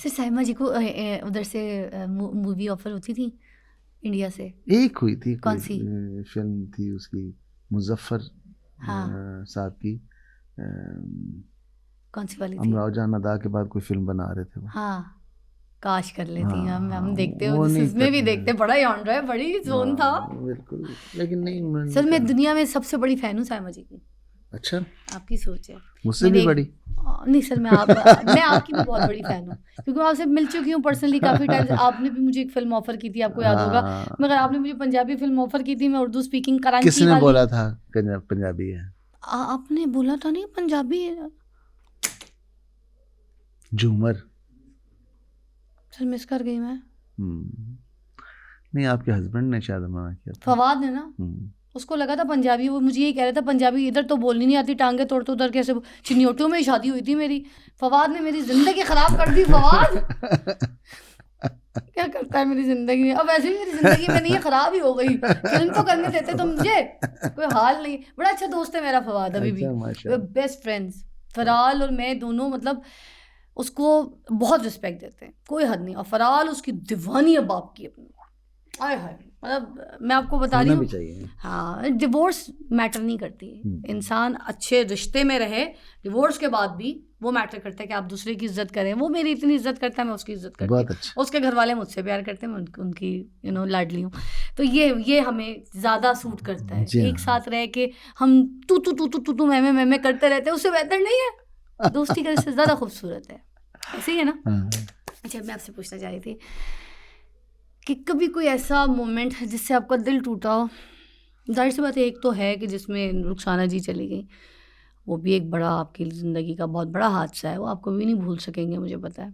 Sir Saima जी को उधर से मूवी ऑफर होती थी इंडिया से? एक हुई थी, कौन सी फिल्म थी उसकी, मुजफ्फर साहब की, कौन सी वाली थी? अमराव जान अदा के बाद कोई फिल्म बना रहे थे वो। हाँ, काश कर लेती हम देखते वो नहीं उसमें भी देखते, बड़ा यान रहा है, बड़ी जोन था बिल्कुल, लेकिन नहीं सर। मैं दुनिया में सबसे बड़ी फैन हूँ साइमा जी की। अच्छा, आपकी सोच है, मुझसे भी बड़ी? नहीं सर, मैं आपकी भी बहुत बड़ी फैन हूँ, क्योंकि मैं आपसे मिल चुकी हूँ पर्सनली काफ़ी टाइम से। आपने भी मुझे एक फिल्म ऑफर की थी, आपको याद होगा, मगर आपने मुझे पंजाबी फिल्म ऑफर की थी, मैं उर्दू स्पीकिंग कराची वाली। किसने बोला था पंजाबी है? आपने बोला था नहीं पंजाबी है। झूमर सर मिस कर गई मैं। नहीं, आपके हस्बैंड ने शायद मना किया था, फवाद ने ना, उसको लगा था पंजाबी, वो मुझे यही कह रहा था पंजाबी इधर तो बोलनी नहीं आती, टांगे तोड़ते उधर कैसे। चिन्योटियों में शादी हुई थी मेरी, फवाद ने मेरी जिंदगी खराब कर दी। फवाद क्या करता है मेरी जिंदगी में, अब वैसे भी मेरी जिंदगी में नहीं है, खराब ही हो गई। फिल्म तो करने देते तो मुझे, कोई हाल नहीं। बड़ा अच्छा दोस्त है मेरा फवाद, अभी भी बेस्ट फ्रेंड्स। फराल और मैं दोनों मतलब उसको बहुत रिस्पेक्ट देते हैं, कोई हद नहीं। और फराल उसकी दीवानी है बाप की अपनी, आय हाय। मतलब मैं आपको बता रही हूँ, हाँ, डिवोर्स मैटर नहीं करती। इंसान अच्छे रिश्ते में रहे, डिवोर्स के बाद भी वो मैटर करता है कि आप दूसरे की इज्जत करें। वो मेरी इतनी इज्जत करता है, मैं उसकी इज्जत करती हूँ। अच्छा। उसके घर वाले मुझसे प्यार करते हैं, मैं उनकी लाडली हूँ। तो ये हमें ज़्यादा सूट करता है। एक साथ रह के हम तू मैं करते रहते हैं, उससे बेहतर नहीं है। दोस्ती का रिश्ता ज़्यादा खूबसूरत है, ऐसे ही है ना। अच्छा, मैं आपसे पूछना चाह रही थी कि कभी कोई ऐसा मोमेंट है जिससे आपका दिल टूटा हो? जाहिर सी बात है, एक तो है कि जिसमें रुखसाना जी चली गई, वो भी एक बड़ा आपकी ज़िंदगी का बहुत बड़ा हादसा है, वो आप कभी नहीं भूल सकेंगे, मुझे पता है।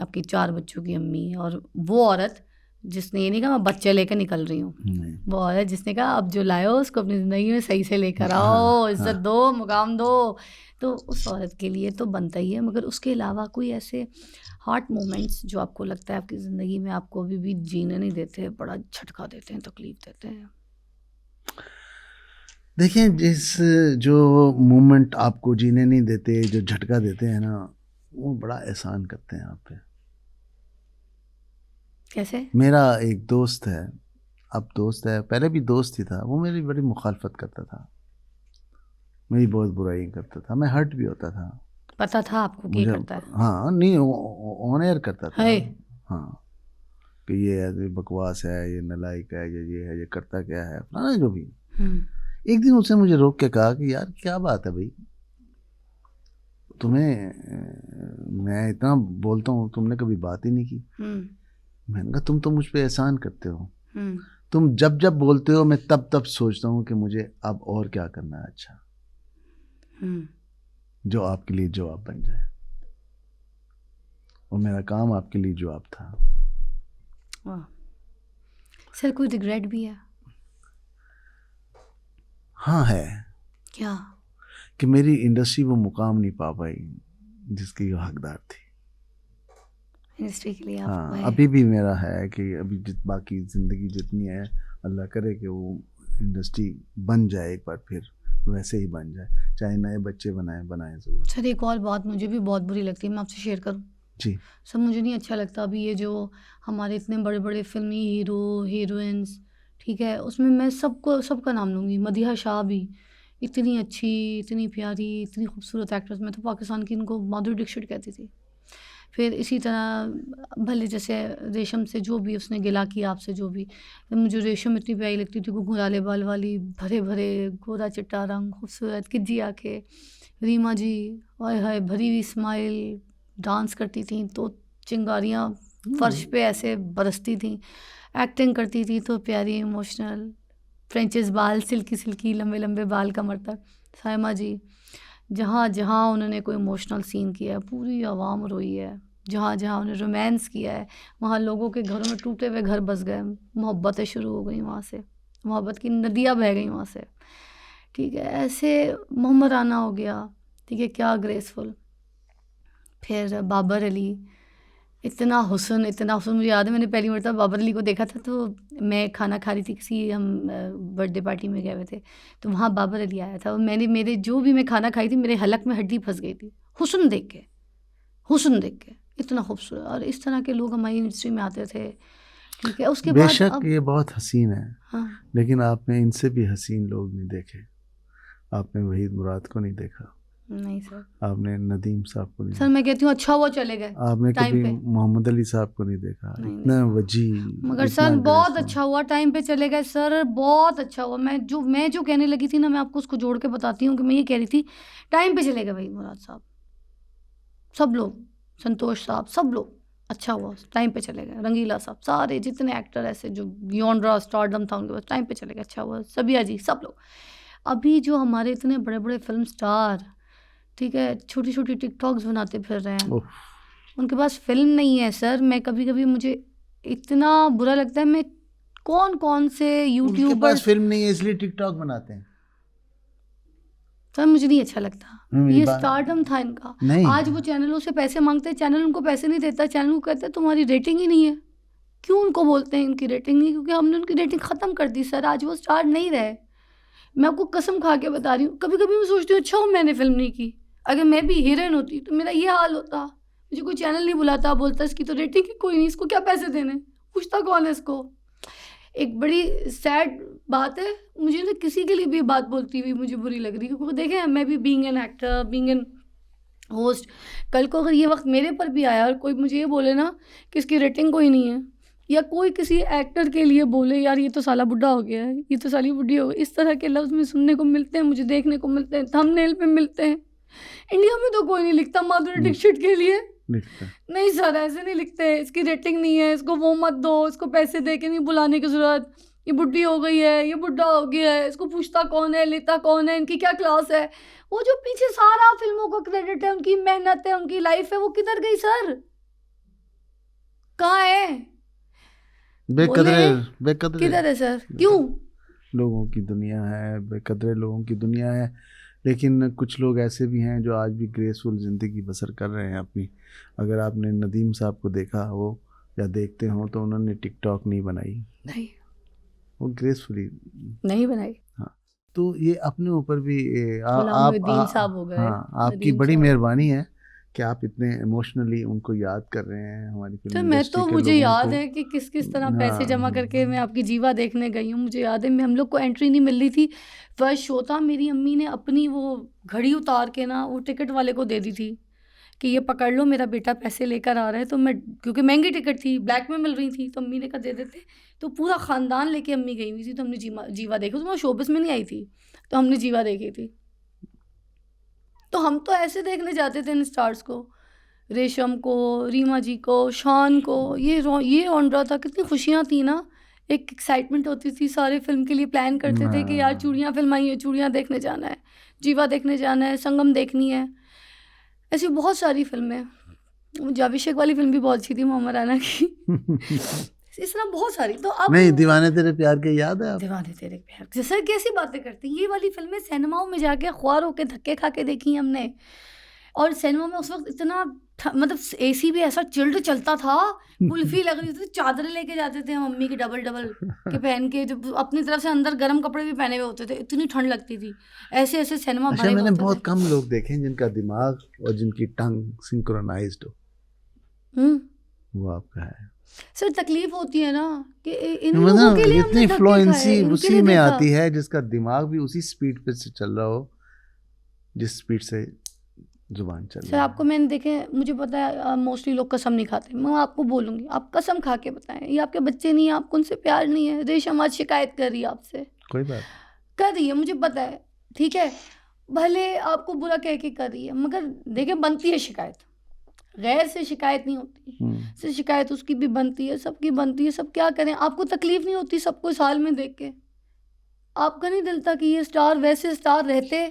आपकी 4 बच्चों की अम्मी, और वो औरत जिसने ये नहीं कहा मैं बच्चे लेकर निकल रही हूँ, वो औरत जिसने कहा अब जो लाए हो उसको अपनी ज़िंदगी में सही से लेकर आओ, इज़्ज़त दो, मुकाम दो। तो उस औरत के लिए तो बनता ही है, मगर उसके अलावा कोई ऐसे हॉट मोमेंट्स जो आपको लगता है आपकी ज़िंदगी में आपको अभी भी जीने नहीं देते, बड़ा झटका देते हैं, तकलीफ़ देते हैं? देखिए, जो मोमेंट आपको जीने नहीं देते, जो झटका देते हैं ना, वो बड़ा एहसान करते हैं आप पे। कैसे? मेरा एक दोस्त है, अब दोस्त है, पहले भी दोस्त ही था, वो मेरी बड़ी मुखालफत करता था, मेरी बहुत बुराई करता था, मैं हर्ट भी होता था। पता था आपको क्या करता है? हाँ, नहीं, ऑन एयर करता था। हाँ, कि ये बकवास है, ये नालायक है, ये है, ये करता क्या है, अपना जो भी। एक दिन उसने मुझे रोक के कहा कि यार क्या बात है भाई, तुम्हें मैं इतना बोलता हूँ, तुमने कभी बात ही नहीं की। मैंने कहा तुम तो मुझ पे एहसान करते हो, तुम जब जब बोलते हो मैं तब तब सोचता हूँ कि मुझे अब और क्या करना है अच्छा, जो आपके लिए जवाब बन जाए। और मेरा काम आपके लिए जवाब था। वाह सर, कोई रिग्रेट भी है? हाँ है। क्या? कि मेरी इंडस्ट्री वो मुकाम नहीं पा पाई जिसकी वो हकदार थी इंडस्ट्री के लिए। हाँ, अभी भी मेरा है कि अभी बाकी ज़िंदगी जितनी है, अल्लाह करे कि वो इंडस्ट्री बन जाए एक बार, फिर वैसे ही बन जाए, चाहे नए बच्चे बनाए ज़रूर। सर एक और बात मुझे भी बहुत बुरी लगती है, मैं आपसे शेयर करूं? जी सर मुझे नहीं अच्छा लगता अभी ये जो हमारे इतने बड़े बड़े फिल्मी हीरो हीरोइंस, ठीक है, उसमें मैं सबका नाम लूँगी, मदीहा शाह भी इतनी अच्छी, इतनी प्यारी, इतनी खूबसूरत एक्ट्रेस, मैं तो पाकिस्तान की इनको माधुरी दीक्षित कहती थी। फिर इसी तरह भले जैसे रेशम से जो भी उसने गिला किया आपसे, जो भी, मुझे रेशम इतनी प्यारी लगती थी, घुंघराले बाल वाली, भरे भरे गोरा चिट्टा रंग, खूबसूरत किज्जी आँखें। रीमा जी, हाय हाय, भरी हुई स्माइल, डांस करती थी तो चिंगारियाँ फर्श पे ऐसे बरसती थी, एक्टिंग करती थी तो प्यारी, इमोशनल, फ्रेंचेस बाल, सिल्की सिल्की लंबे लंबे बाल कमर तक। साइमा जी, जहाँ जहाँ उन्होंने कोई इमोशनल सीन किया है पूरी आवाम रोई है, जहाँ जहाँ उन्होंने रोमांस किया है वहाँ लोगों के घरों में टूटे हुए घर बस गए, मोहब्बतें शुरू हो गई वहाँ से, मोहब्बत की नदियाँ बह गई वहाँ से, ठीक है। ऐसे मोहम्मद राना हो गया, ठीक है, क्या ग्रेसफुल। फिर बाबर अली, इतना हुस्न, मुझे याद है मैंने पहली मरतबा बाबर अली को देखा था, तो मैं खाना खा रही थी, किसी हम बर्थडे पार्टी में गए हुए थे, तो वहाँ बाबर अली आया था, और मेरे जो भी मैं खाना खाई थी मेरे हलक में हड्डी फंस गई थी, हुस्न देख के, इतना खूबसूरत, और इस तरह के लोग हमारी इंडस्ट्री में आते थे, ठीक है। उसके बेशक बाद ये बहुत हसीन है, हाँ, लेकिन आपने इनसे भी हसीन लोग नहीं देखे। आपने वहीद मुराद को नहीं देखा, नहीं सर, आपने नदीम साहब को नहीं सर मैं कहती हूँ अच्छा हुआ चले गए आपने टाइम कभी पे। मोहम्मद अली साहब को नहीं देखा, नहीं, इतना वजी, मगर इतना सर बहुत ग्रेसफुल। अच्छा हुआ टाइम पे चले गए सर, बहुत अच्छा हुआ। मैं जो कहने लगी थी ना, मैं आपको उसको जोड़ के बताती हूँ कि मैं ये कह रही थी टाइम पे चले गए वहीद मुराद साहब, सब लोग, संतोष साहब, सब लोग, अच्छा हुआ टाइम पे चले गए। रंगीला साहब, सारे जितने एक्टर ऐसे जो जॉनरा स्टारडम था उनके पास, टाइम पे चले गए, अच्छा हुआ। सबिया जी, सब लोग। अभी जो हमारे इतने बड़े बड़े फिल्म स्टार, ठीक है, छोटी छोटी टिकटॉक्स बनाते फिर रहे हैं, उफ, उनके पास फिल्म नहीं है सर। मैं कभी कभी मुझे इतना बुरा लगता है, मैं कौन कौन से उनके पास यूट्यूबर्स, फिल्म नहीं है इसलिए टिकटॉक बनाते हैं। सर मुझे नहीं अच्छा लगता। मेरी ये बात स्टारडम था इनका। नहीं, आज वो चैनलों से पैसे मांगते हैं, चैनल उनको पैसे नहीं देता, चैनल को कहता है तुम्हारी रेटिंग ही नहीं है। क्यों उनको बोलते हैं इनकी रेटिंग नहीं? क्योंकि हमने उनकी रेटिंग ख़त्म कर दी सर, आज वो स्टार नहीं रहे। मैं आपको कसम खा के बता रही हूँ, कभी कभी मैं सोचती हूँ अच्छा हो मैंने फिल्म नहीं की, अगर मैं भी हीरोइन होती तो मेरा ये हाल होता। मुझे कोई चैनल नहीं बुलाता, बोलता इसकी तो रेटिंग ही कोई नहीं, इसको क्या पैसे देने, पूछता कौन है इसको। एक बड़ी सैड बात है, मुझे ना किसी के लिए भी बात बोलती हुई मुझे बुरी लग रही है, क्योंकि देखें मैं भी being an actor, being an host, कल को अगर ये वक्त मेरे पर भी आया और कोई मुझे ये बोले ना कि इसकी रेटिंग कोई नहीं है, या कोई किसी एक्टर के लिए बोले यार ये तो साला बुढ़ा हो गया है, ये तो साली बुढ़ी हो गई, इस तरह के लफ्ज़ में सुनने को मिलते हैं, मुझे देखने को मिलते हैं, थंबनेल पे मिलते हैं। इंडिया में तो कोई नहीं लिखता माधुरी दीक्षित के लिए, नहीं सर ऐसे नहीं लिखते, इसकी रेटिंग नहीं है, इसको वो मत दो, इसको पैसे दे के नहीं बुलाने की ज़रूरत, ये बुढ़ी हो गई है, ये बुढ़ा हो गया है, इसको पूछता कौन है, लेता कौन है, इनकी क्या क्लास है। वो जो पीछे सारा फिल्मों का क्रेडिट है, उनकी मेहनत है, उनकी लाइफ है, वो किधर गई सर, कहाँ है? बेकदरे किधर है सर? क्यों? लोगों की दुनिया है, बेकदरे लोगों की दुनिया है। लेकिन कुछ लोग ऐसे भी हैं जो आज भी ग्रेसफुल ज़िंदगी बसर कर रहे हैं अपनी। अगर आपने नदीम साहब को देखा हो या देखते हो तो उन्होंने टिकटॉक नहीं बनाई, नहीं, वो ग्रेसफुली नहीं बनाई। हाँ, तो ये अपने ऊपर भी साहब हो गए, हाँ, आपकी बड़ी मेहरबानी है कि आप इतने इमोशनली उनको याद कर रहे हैं हमारी फिल्म तो मैं इंडस्ट्री तो के मुझे लोगों याद को। है कि किस किस तरह पैसे हाँ, जमा करके मैं आपकी जीवा देखने गई हूँ। मुझे याद है हम लोग को एंट्री नहीं मिल रही थी, फर्स्ट शो था, मेरी अम्मी ने अपनी वो घड़ी उतार के ना वो टिकट वाले को दे दी थी कि ये पकड़ लो, मेरा बेटा पैसे लेकर आ रहा है। तो मैं, क्योंकि महंगी टिकट थी, ब्लैक में मिल रही थी, तो अम्मी ने कहा दे देते। तो पूरा ख़ानदान लेके अम्मी गई हुई थी, तो हमने जीवा देखी। तो मैं शोबिस में नहीं आई थी, तो हमने जीवा देखी थी। तो हम तो ऐसे देखने जाते थे इन स्टार्स को, रेशम को, रीमा जी को, शान को, ये ऑन रहा था, कितनी खुशियाँ थी ना, एक एक्साइटमेंट होती थी, सारे फिल्म के लिए प्लान करते थे कि यार चूड़ियाँ फिल्म आई है, चूड़ियाँ देखने जाना है, जीवा देखने जाना है, संगम देखनी है, ऐसी बहुत सारी फिल्में। मुझे अभिषेक वाली फिल्म भी बहुत अच्छी थी, मोहम्मद राना की। इस तरह बहुत सारी। तो अब नहीं, दीवाने तेरे प्यार के याद है आप? दीवाने तेरे प्यार, सर कैसी बातें करती हैं, ये वाली फिल्में सिनेमाओं में जाके ख्वार होके धक्के खा के देखी हमने। और सिनेमा में उस वक्त इतना मतलब एसी भी ऐसा चिल्ड चलता था, कुल्फी लग रही थी, चादरें लेके जाते थे मम्मी की डबल डबल के पहन के, जो अपनी तरफ से अंदर गर्म कपड़े भी पहने हुए होते थे, इतनी ठंड लगती थी, ऐसे ऐसे सिनेमा भरे मैंने बहुत कम लोग देखे हैं जिनका दिमाग और जिनकी टंग सिंक्रोनाइज्ड हो। वो आपका है सर। तकलीफ होती है ना कि इन लोगों के लिए इतनी फ्लुएंसी उसी में आती है जिसका दिमाग भी उसी स्पीड पे से चल रहा हो जिस स्पीड से जुबान चल रही है। सर आपको मैंने देखे, मुझे पता है मोस्टली लोग कसम नहीं खाते, मैं आपको बोलूँगी आप कसम खा के बताएं, ये आपके बच्चे नहीं है, आपको उनसे प्यार नहीं है। रेशम आज शिकायत कर रही है आपसे, कोई बात कर रही है, मुझे पता है, ठीक है, भले आपको बुरा कह के कर रही है, मगर देखे बनती है शिकायत, गैर से शिकायत नहीं होती, से शिकायत उसकी भी बनती है, सबकी बनती है। सब क्या करें, आपको तकलीफ नहीं होती सबको साल में देख के? आपका नहीं दिल था कि ये स्टार वैसे स्टार रहते,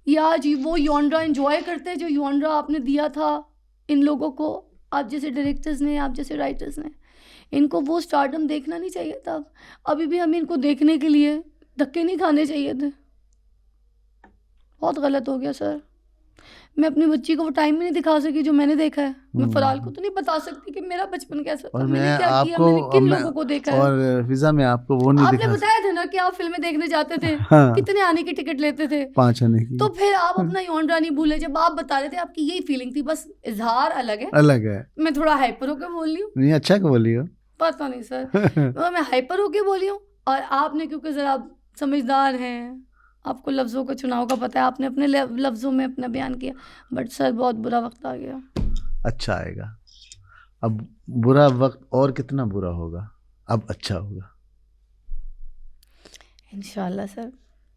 या जी वो यॉनरा एंजॉय करते जो यॉनरा आपने दिया था इन लोगों को, आप जैसे डायरेक्टर्स ने, आप जैसे राइटर्स ने? इनको वो स्टारडम देखना नहीं चाहिए था। अभी भी हमें इनको देखने के लिए धक्के नहीं खाने चाहिए थे। बहुत गलत हो गया सर। मैं अपनी बच्ची को वो टाइम ही नहीं दिखा सकी जो मैंने देखा है। मैं फराल को तो नहीं बता सकती कि मेरा बचपन कैसा था, मैंने क्या किया, मैंने किन लोगों को देखा है। और फिजा में आपको वो नहीं आपने बताया था ना कि आप फिल्में देखने जाते थे, हाँ, कितने आने की टिकट लेते थे? 5 आने की। तो फिर आप अपना यौन रानी भूले, जब आप बता रहे थे आपकी यही फीलिंग थी, बस इजहार अलग है। अलग है। मैं थोड़ा हाइपर होकर बोल रही हूँ, नहीं अच्छा क्यों बोली हो? पता नहीं सर, मैं हाइपर होकर बोली हूँ। और आपने क्योंकि जरा समझदार हैं, आपको लफ्ज़ों का चुनाव का पता है, आपने अपने लफ्ज़ों में अपना बयान किया। बट सर बहुत बुरा वक्त आ गया। अच्छा आएगा। अब बुरा वक्त और कितना बुरा होगा, अब अच्छा होगा इंशाल्लाह सर।